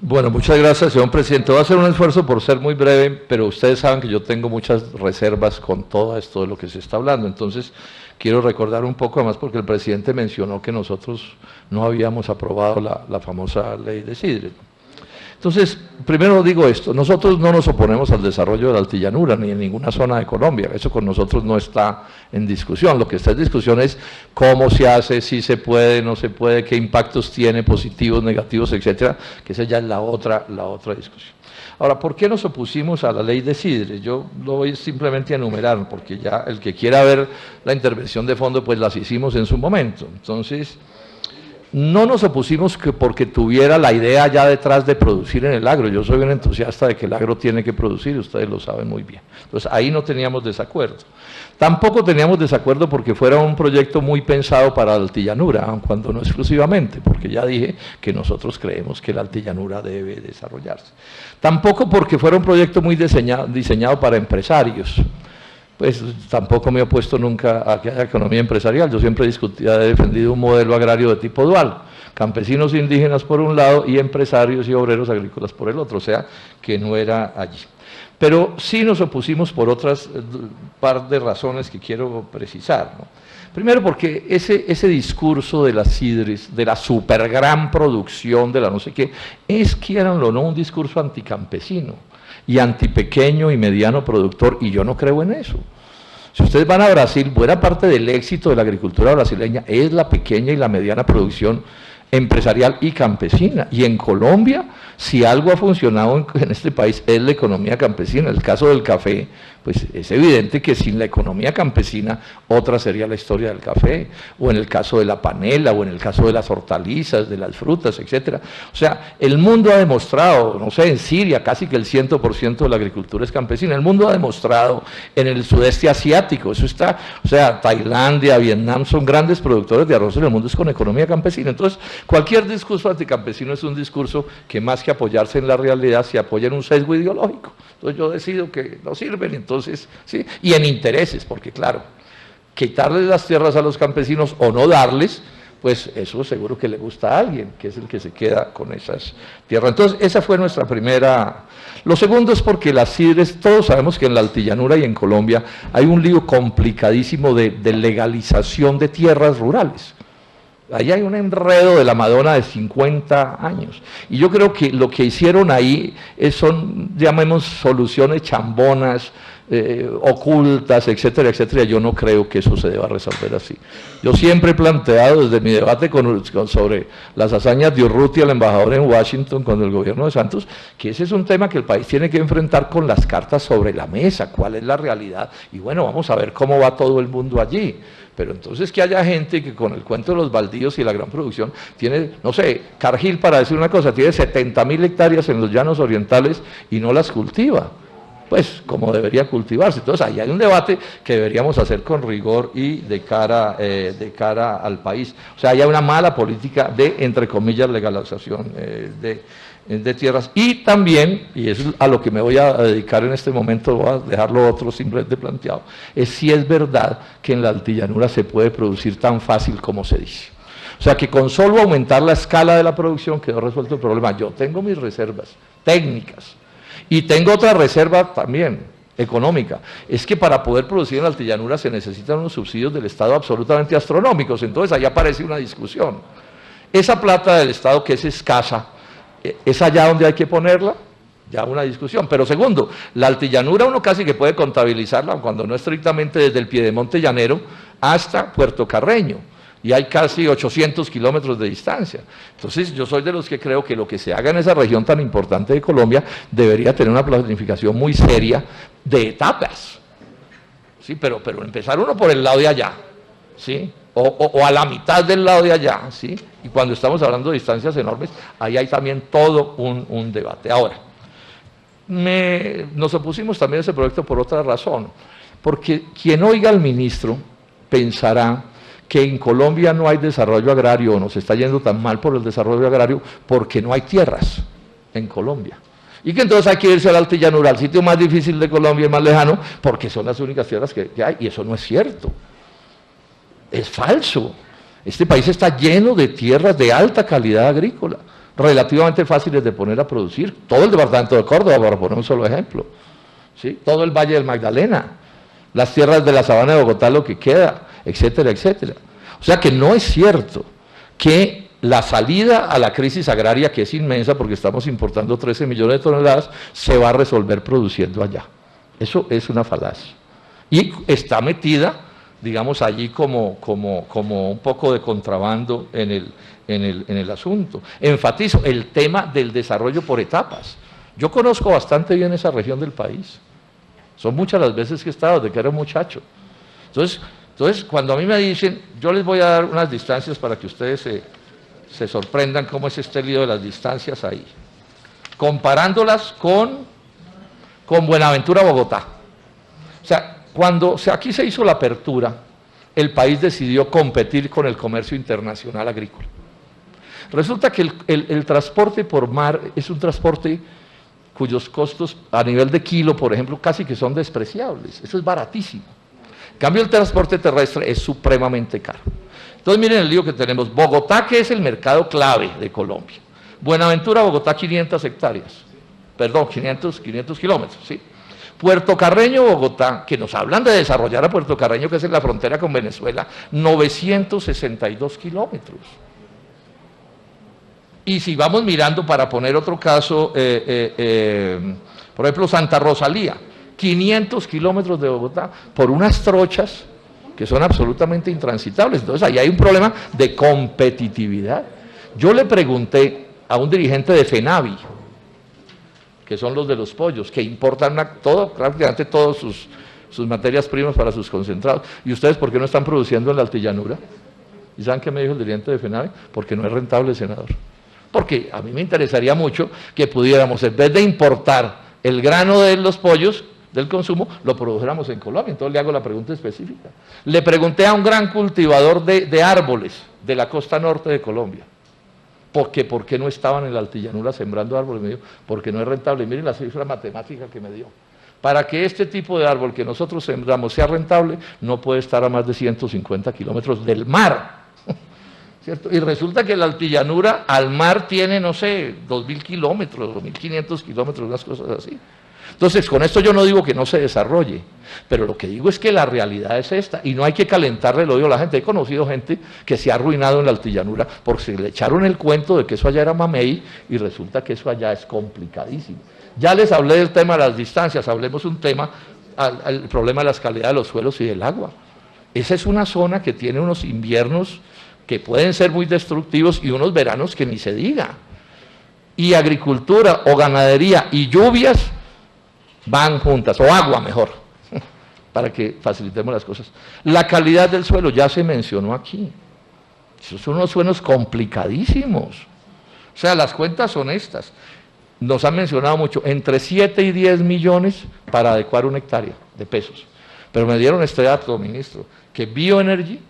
Bueno, muchas gracias, señor presidente. Voy a hacer un esfuerzo por ser muy breve, pero ustedes saben que yo tengo muchas reservas con todo esto de lo que se está hablando. Entonces, quiero recordar un poco, además, porque el presidente mencionó que nosotros no habíamos aprobado la famosa ley de Sidre. Entonces, primero digo esto, nosotros no nos oponemos al desarrollo de la altillanura, ni en ninguna zona de Colombia, eso con nosotros no está en discusión, lo que está en discusión es cómo se hace, si se puede, no se puede, qué impactos tiene, positivos, negativos, etcétera, que esa ya es la otra discusión. Ahora, ¿por qué nos opusimos a la ley de Sidre? Yo lo voy simplemente a enumerar, porque ya el que quiera ver la intervención de fondo, pues las hicimos en su momento. Entonces, no nos opusimos porque tuviera la idea ya detrás de producir en el agro. Yo soy un entusiasta de que el agro tiene que producir, ustedes lo saben muy bien. Entonces, ahí no teníamos desacuerdo. Tampoco teníamos desacuerdo porque fuera un proyecto muy pensado para la altillanura, aun cuando no exclusivamente, porque ya dije que nosotros creemos que la altillanura debe desarrollarse. Tampoco porque fuera un proyecto muy diseñado para empresarios. Pues tampoco me he opuesto nunca a que haya economía empresarial, yo siempre he defendido un modelo agrario de tipo dual, campesinos indígenas por un lado y empresarios y obreros agrícolas por el otro, o sea, que no era allí. Pero sí nos opusimos por otras par de razones que quiero precisar, ¿no? Primero porque ese discurso de las sidres, de la super gran producción, de la no sé qué, es, quieranlo o no, un discurso anticampesino y antipequeño y mediano productor, y yo no creo en eso. Si ustedes van a Brasil, buena parte del éxito de la agricultura brasileña es la pequeña y la mediana producción empresarial y campesina, y en Colombia, si algo ha funcionado en este país es la economía campesina. El caso del café, pues es evidente que sin la economía campesina otra sería la historia del café, o en el caso de la panela, o en el caso de las hortalizas, de las frutas, etcétera. O sea, el mundo ha demostrado, no sé, en Siria casi que el 100% de la agricultura es campesina. El mundo ha demostrado en el sudeste asiático, eso está, o sea, Tailandia, Vietnam son grandes productores de arroz en el mundo, es con economía campesina. Entonces, cualquier discurso anticampesino es un discurso que más que apoyarse en la realidad se apoya en un sesgo ideológico. Entonces yo decido que no sirven, entonces, ¿sí? Y en intereses, porque claro, quitarles las tierras a los campesinos o no darles, pues eso seguro que le gusta a alguien, que es el que se queda con esas tierras. Entonces esa fue nuestra primera. Lo segundo es porque las sidres, todos sabemos que en la altillanura y en Colombia hay un lío complicadísimo de legalización de tierras rurales. Ahí hay un enredo de la Madonna de 50 años. Y yo creo que lo que hicieron ahí son, llamemos, soluciones chambonas, ocultas, etcétera, etcétera. Yo no creo que eso se deba resolver así. Yo siempre he planteado desde mi debate sobre las hazañas de Urrutia, el embajador en Washington con el gobierno de Santos, que ese es un tema que el país tiene que enfrentar con las cartas sobre la mesa, cuál es la realidad. Y bueno, vamos a ver cómo va todo el mundo allí. Pero entonces que haya gente que con el cuento de los baldíos y la gran producción tiene, no sé, Cargill, para decir una cosa, tiene 70.000 hectáreas en los llanos orientales y no las cultiva, pues como debería cultivarse. Entonces ahí hay un debate que deberíamos hacer con rigor y de cara al país. O sea, hay una mala política de, entre comillas, legalización de tierras. Y también, y es a lo que me voy a dedicar en este momento, voy a dejarlo otro simplemente planteado, es si es verdad que en la altillanura se puede producir tan fácil como se dice. O sea, que con solo aumentar la escala de la producción quedó resuelto el problema. Yo tengo mis reservas técnicas y tengo otra reserva también económica. Es que para poder producir en la altillanura se necesitan unos subsidios del Estado absolutamente astronómicos. Entonces ahí aparece una discusión. Esa plata del Estado que es escasa, ¿es allá donde hay que ponerla? Ya una discusión. Pero segundo, la altillanura uno casi que puede contabilizarla, cuando no estrictamente desde el Piedemonte llanero hasta Puerto Carreño, y hay casi 800 kilómetros de distancia. Entonces yo soy de los que creo que lo que se haga en esa región tan importante de Colombia debería tener una planificación muy seria de etapas. Sí, pero empezar uno por el lado de allá, ¿sí? O a la mitad del lado de allá, ¿sí? Y cuando estamos hablando de distancias enormes, ahí hay también todo un debate. Ahora, nos opusimos también a ese proyecto por otra razón, porque quien oiga al ministro pensará que en Colombia no hay desarrollo agrario, o nos está yendo tan mal por el desarrollo agrario, porque no hay tierras en Colombia. Y que entonces hay que irse a la altillanura, al sitio más difícil de Colombia y más lejano, porque son las únicas tierras que hay, y eso no es cierto. Es falso. Este país está lleno de tierras de alta calidad agrícola, relativamente fáciles de poner a producir. Todo el departamento de Córdoba, para poner un solo ejemplo, ¿sí? Todo el Valle del Magdalena, las tierras de la sabana de Bogotá, lo que queda, etcétera, etcétera. O sea que no es cierto que la salida a la crisis agraria, que es inmensa porque estamos importando 13 millones de toneladas, se va a resolver produciendo allá. Eso es una falacia. Y está metida, digamos, allí como un poco de contrabando en el asunto. Enfatizo el tema del desarrollo por etapas. Yo conozco bastante bien esa región del país. Son muchas las veces que he estado, desde que era un muchacho. Entonces, cuando a mí me dicen, yo les voy a dar unas distancias para que ustedes se sorprendan cómo es este lío de las distancias ahí. Comparándolas con Buenaventura, Bogotá. O sea, cuando aquí se hizo la apertura, el país decidió competir con el comercio internacional agrícola. Resulta que el transporte por mar es un transporte cuyos costos a nivel de kilo, por ejemplo, casi que son despreciables. Eso es baratísimo. En cambio, el transporte terrestre es supremamente caro. Entonces, miren el lío que tenemos. Bogotá, que es el mercado clave de Colombia. Buenaventura, Bogotá, 500 hectáreas. Perdón, 500 kilómetros, ¿sí? Puerto Carreño, Bogotá, que nos hablan de desarrollar a Puerto Carreño, que es en la frontera con Venezuela, 962 kilómetros. Y si vamos mirando, para poner otro caso, por ejemplo, Santa Rosalía, 500 kilómetros de Bogotá, por unas trochas que son absolutamente intransitables. Entonces, ahí hay un problema de competitividad. Yo le pregunté a un dirigente de FENAVI, que son los de los pollos, que importan prácticamente todas sus materias primas para sus concentrados. ¿Y ustedes por qué no están produciendo en la altillanura? ¿Y saben qué me dijo el dirigente de FENAVI? Porque no es rentable, senador. Porque a mí me interesaría mucho que pudiéramos, en vez de importar el grano de los pollos del consumo, lo produjéramos en Colombia. Entonces le hago la pregunta específica. Le pregunté a un gran cultivador de árboles de la costa norte de Colombia, ¿por qué no estaban en la altillanura sembrando árboles? Me dijo, porque no es rentable. Y miren la cifra matemática que me dio. Para que este tipo de árbol que nosotros sembramos sea rentable, no puede estar a más de 150 kilómetros del mar. ¿Cierto? Y resulta que la altillanura al mar tiene, no sé, 2.000 kilómetros, 2.500 kilómetros, unas cosas así. Entonces, con esto yo no digo que no se desarrolle, pero lo que digo es que la realidad es esta, y no hay que calentarle el odio a la gente. He conocido gente que se ha arruinado en la altillanura porque se le echaron el cuento de que eso allá era mamey, y resulta que eso allá es complicadísimo. Ya les hablé del tema de las distancias, hablemos un tema, el problema de las calidades de los suelos y del agua. Esa es una zona que tiene unos inviernos que pueden ser muy destructivos y unos veranos que ni se diga. Y agricultura o ganadería y lluvias van juntas, o agua mejor, para que facilitemos las cosas. La calidad del suelo ya se mencionó aquí. Esos son unos suelos complicadísimos. O sea, las cuentas son estas. Nos han mencionado mucho, entre 7 y 10 millones para adecuar una hectárea de pesos. Pero me dieron este dato, ministro, que Bioenergy,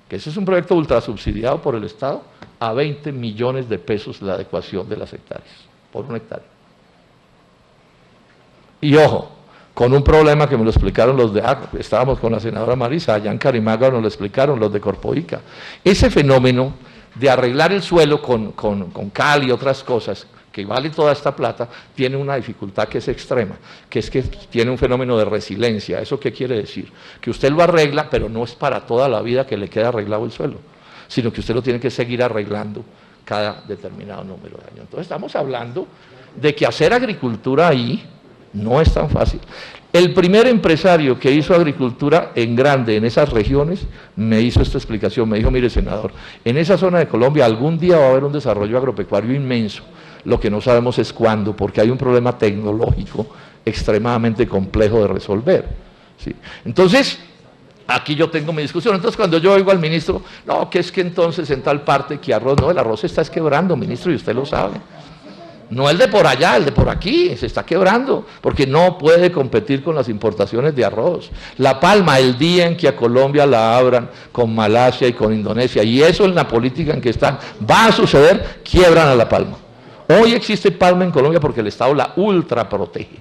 que ese es un proyecto ultra subsidiado por el Estado, a 20 millones de pesos la adecuación de las hectáreas, por una hectárea. Y ojo, con un problema que me lo explicaron los de estábamos con la senadora Marisa, allá en Carimaga nos lo explicaron los de Corpoica. Ese fenómeno de arreglar el suelo con cal y otras cosas, que vale toda esta plata, tiene una dificultad que es extrema, que es que tiene un fenómeno de resiliencia. ¿Eso qué quiere decir? Que usted lo arregla, pero no es para toda la vida que le queda arreglado el suelo, sino que usted lo tiene que seguir arreglando cada determinado número de años. Entonces estamos hablando de que hacer agricultura ahí no es tan fácil. El primer empresario que hizo agricultura en grande en esas regiones me hizo esta explicación, me dijo, mire senador, en esa zona de Colombia algún día va a haber un desarrollo agropecuario inmenso, lo que no sabemos es cuándo, porque hay un problema tecnológico extremadamente complejo de resolver, ¿sí? Entonces, aquí yo tengo mi discusión. Entonces cuando yo oigo al ministro, no, que es que entonces en tal parte que arroz, no, el arroz se está quebrando, ministro, y usted lo sabe. No el de por allá, el de por aquí, se está quebrando, porque no puede competir con las importaciones de arroz. La palma, el día en que a Colombia la abran con Malasia y con Indonesia, y eso en la política en que están, va a suceder, quiebran a la palma. Hoy existe palma en Colombia porque el Estado la ultra protege.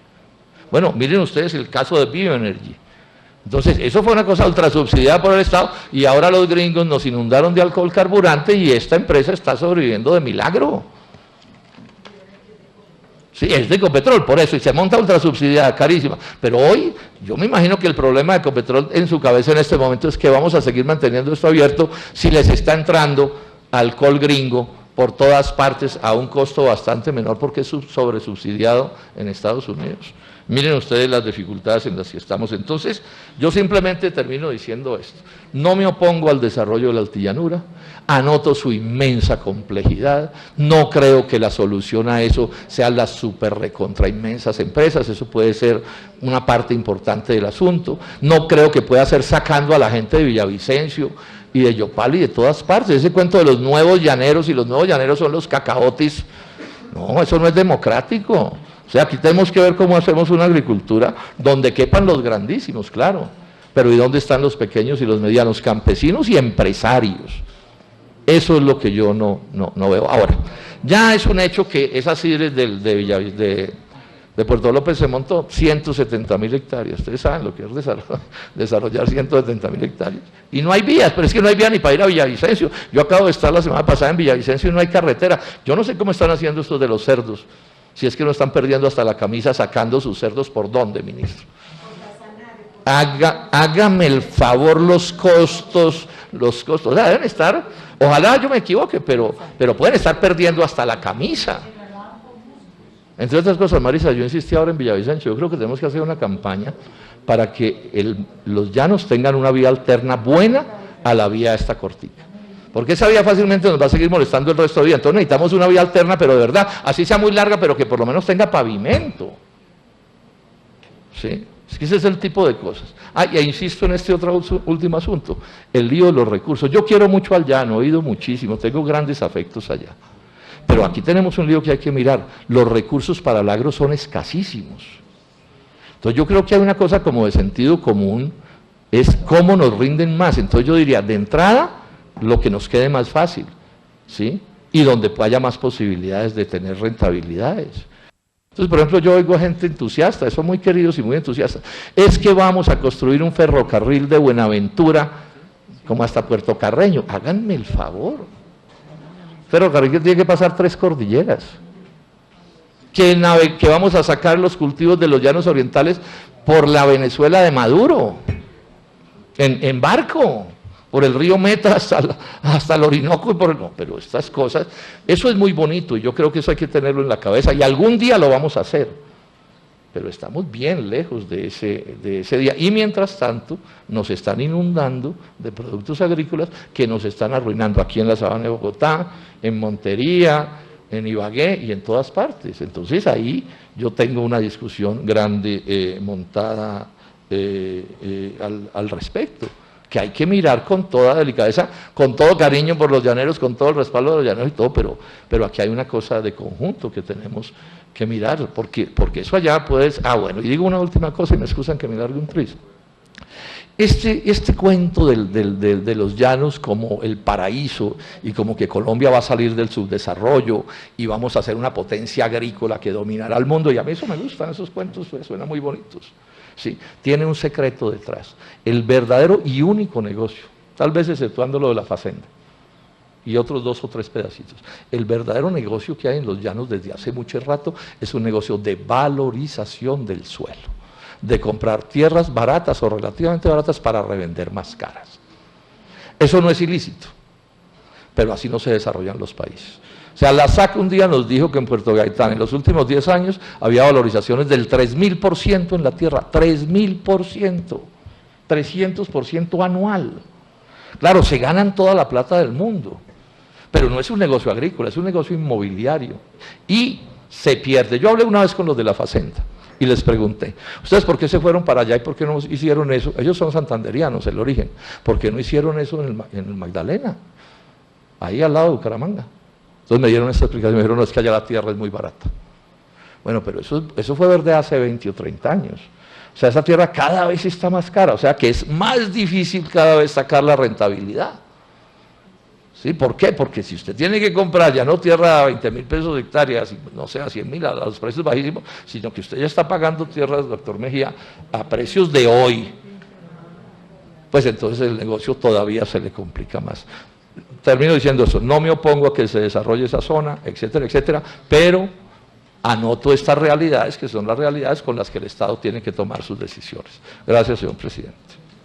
Bueno, miren ustedes el caso de Bioenergy. Entonces, eso fue una cosa ultra subsidiada por el Estado, y ahora los gringos nos inundaron de alcohol carburante y esta empresa está sobreviviendo de milagro. Sí, es de Ecopetrol, por eso, y se monta ultrasubsidiada, carísima. Pero hoy, yo me imagino que el problema de Ecopetrol en su cabeza en este momento es que vamos a seguir manteniendo esto abierto si les está entrando alcohol gringo por todas partes a un costo bastante menor porque es sobresubsidiado en Estados Unidos. Miren ustedes las dificultades en las que estamos. Entonces, yo simplemente termino diciendo esto. No me opongo al desarrollo de la altillanura, anoto su inmensa complejidad, no creo que la solución a eso sean las super recontra inmensas empresas, eso puede ser una parte importante del asunto, no creo que pueda ser sacando a la gente de Villavicencio y de Yopal y de todas partes, ese cuento de los nuevos llaneros, y los nuevos llaneros son los cacaotis, no, eso no es democrático. O sea, aquí tenemos que ver cómo hacemos una agricultura donde quepan los grandísimos, claro, pero ¿y dónde están los pequeños y los medianos, campesinos y empresarios? Eso es lo que yo no veo. Ahora, ya es un hecho que esa sidres de Puerto López se montó 170.000 hectáreas. Ustedes saben lo que es desarrollar 170.000 hectáreas. Y no hay vías, pero es que no hay vía ni para ir a Villavicencio. Yo acabo de estar la semana pasada en Villavicencio y no hay carretera. Yo no sé cómo están haciendo estos de los cerdos. Si es que no están perdiendo hasta la camisa sacando sus cerdos, ¿por dónde, ministro? Hágame el favor, los costos, o sea, deben estar, ojalá yo me equivoque, pero pueden estar perdiendo hasta la camisa. Entre otras cosas, Marisa, yo insistí ahora en Villavicencio, yo creo que tenemos que hacer una campaña para que los llanos tengan una vía alterna buena a la vía esta cortica. Porque esa vía fácilmente nos va a seguir molestando el resto de día. Entonces necesitamos una vía alterna, pero de verdad, así sea muy larga, pero que por lo menos tenga pavimento. ¿Sí? Es que ese es el tipo de cosas. Y insisto en este otro último asunto, el lío de los recursos. Yo quiero mucho al llano, he ido muchísimo, tengo grandes afectos allá. Pero aquí tenemos un lío que hay que mirar. Los recursos para el agro son escasísimos. Entonces yo creo que hay una cosa como de sentido común, es cómo nos rinden más. Entonces yo diría, de entrada, lo que nos quede más fácil, ¿sí? Y donde haya más posibilidades de tener rentabilidades. Entonces, por ejemplo, yo oigo a gente entusiasta, son muy queridos y muy entusiastas, es que vamos a construir un ferrocarril de Buenaventura como hasta Puerto Carreño. Háganme el favor. Ferrocarril que tiene que pasar 3 cordilleras. Que vamos a sacar los cultivos de los llanos orientales por la Venezuela de Maduro, en barco, por el río Meta hasta el Orinoco, pero estas cosas, eso es muy bonito y yo creo que eso hay que tenerlo en la cabeza y algún día lo vamos a hacer, pero estamos bien lejos de ese día y mientras tanto nos están inundando de productos agrícolas que nos están arruinando aquí en la Sabana de Bogotá, en Montería, en Ibagué y en todas partes. Entonces ahí yo tengo una discusión grande montada al respecto, que hay que mirar con toda delicadeza, con todo cariño por los llaneros, con todo el respaldo de los llaneros y todo, pero aquí hay una cosa de conjunto que tenemos que mirar, porque eso allá puedes... bueno, y digo una última cosa y me excusan que me largue un tris. Este cuento de los llanos como el paraíso y como que Colombia va a salir del subdesarrollo y vamos a ser una potencia agrícola que dominará el mundo, y a mí eso me gustan, esos cuentos suenan muy bonitos. Sí, tiene un secreto detrás, el verdadero y único negocio, tal vez exceptuando lo de la facenda y otros 2 o 3 pedacitos. El verdadero negocio que hay en los llanos desde hace mucho rato es un negocio de valorización del suelo, de comprar tierras baratas o relativamente baratas para revender más caras. Eso no es ilícito, pero así no se desarrollan los países. O sea, la SAC un día nos dijo que en Puerto Gaitán en los últimos 10 años había valorizaciones del 3.000% en la tierra, 3.000%, 300% anual. Claro, se ganan toda la plata del mundo, pero no es un negocio agrícola, es un negocio inmobiliario y se pierde. Yo hablé una vez con los de la Facenda y les pregunté, ¿ustedes por qué se fueron para allá y por qué no hicieron eso? Ellos son santanderianos, el origen. ¿Por qué no hicieron eso en el Magdalena? Ahí al lado de Bucaramanga. Entonces me dieron esta explicación, me dijeron, no, es que allá la tierra es muy barata. Bueno, pero eso fue desde hace 20 o 30 años. O sea, esa tierra cada vez está más cara, o sea que es más difícil cada vez sacar la rentabilidad. ¿Sí? ¿Por qué? Porque si usted tiene que comprar ya no tierra a 20.000 pesos de hectáreas, no sé, a 100.000, a los precios bajísimos, sino que usted ya está pagando tierras, doctor Mejía, a precios de hoy, pues entonces el negocio todavía se le complica más. Termino diciendo eso, no me opongo a que se desarrolle esa zona, etcétera, etcétera, pero anoto estas realidades, que son las realidades con las que el Estado tiene que tomar sus decisiones. Gracias, señor presidente.